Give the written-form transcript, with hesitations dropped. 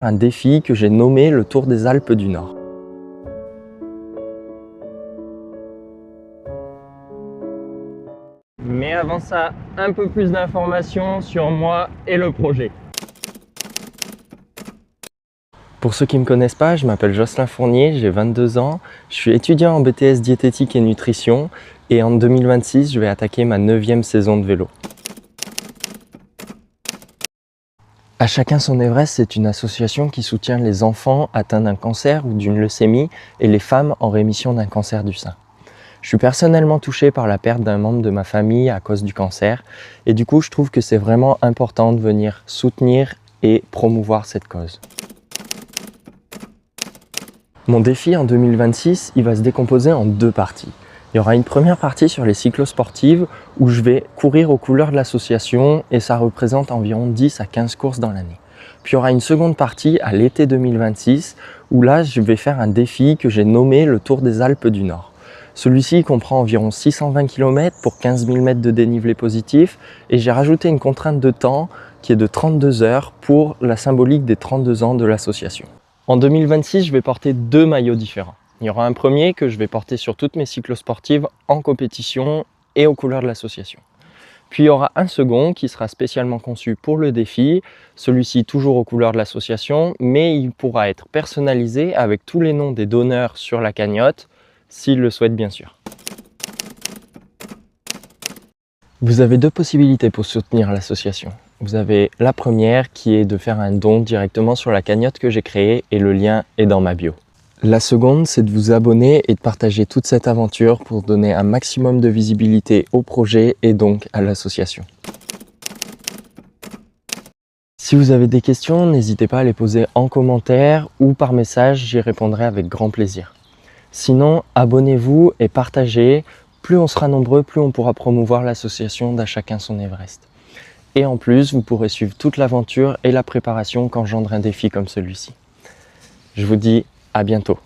un défi que j'ai nommé le Tour des Alpes du Nord. Mais avant ça, un peu plus d'informations sur moi et le projet. Pour ceux qui ne me connaissent pas, je m'appelle Jocelyn Fournier, j'ai 22 ans, je suis étudiant en BTS diététique et nutrition et en 2026, je vais attaquer ma 9e saison de vélo. À chacun son Everest, c'est une association qui soutient les enfants atteints d'un cancer ou d'une leucémie et les femmes en rémission d'un cancer du sein. Je suis personnellement touché par la perte d'un membre de ma famille à cause du cancer et du coup je trouve que c'est vraiment important de venir soutenir et promouvoir cette cause. Mon défi en 2026, il va se décomposer en 2 parties. Il y aura une première partie sur les cyclosportives où je vais courir aux couleurs de l'association et ça représente environ 10 à 15 courses dans l'année. Puis il y aura une seconde partie à l'été 2026 où là je vais faire un défi que j'ai nommé le Tour des Alpes du Nord. Celui-ci comprend environ 620 km pour 15 000 mètres de dénivelé positif et j'ai rajouté une contrainte de temps qui est de 32 heures pour la symbolique des 32 ans de l'association. En 2026, je vais porter 2 maillots différents. Il y aura un premier que je vais porter sur toutes mes cyclosportives en compétition et aux couleurs de l'association. Puis il y aura un second qui sera spécialement conçu pour le défi, celui-ci toujours aux couleurs de l'association, mais il pourra être personnalisé avec tous les noms des donneurs sur la cagnotte, s'ils le souhaitent bien sûr. Vous avez 2 possibilités pour soutenir l'association. Vous avez la première qui est de faire un don directement sur la cagnotte que j'ai créée et le lien est dans ma bio. La seconde, c'est de vous abonner et de partager toute cette aventure pour donner un maximum de visibilité au projet et donc à l'association. Si vous avez des questions, n'hésitez pas à les poser en commentaire ou par message, j'y répondrai avec grand plaisir. Sinon, abonnez-vous et partagez. Plus on sera nombreux, plus on pourra promouvoir l'association d'À chacun son Everest. Et en plus, vous pourrez suivre toute l'aventure et la préparation qu'engendre un défi comme celui-ci. Je vous dis à bientôt.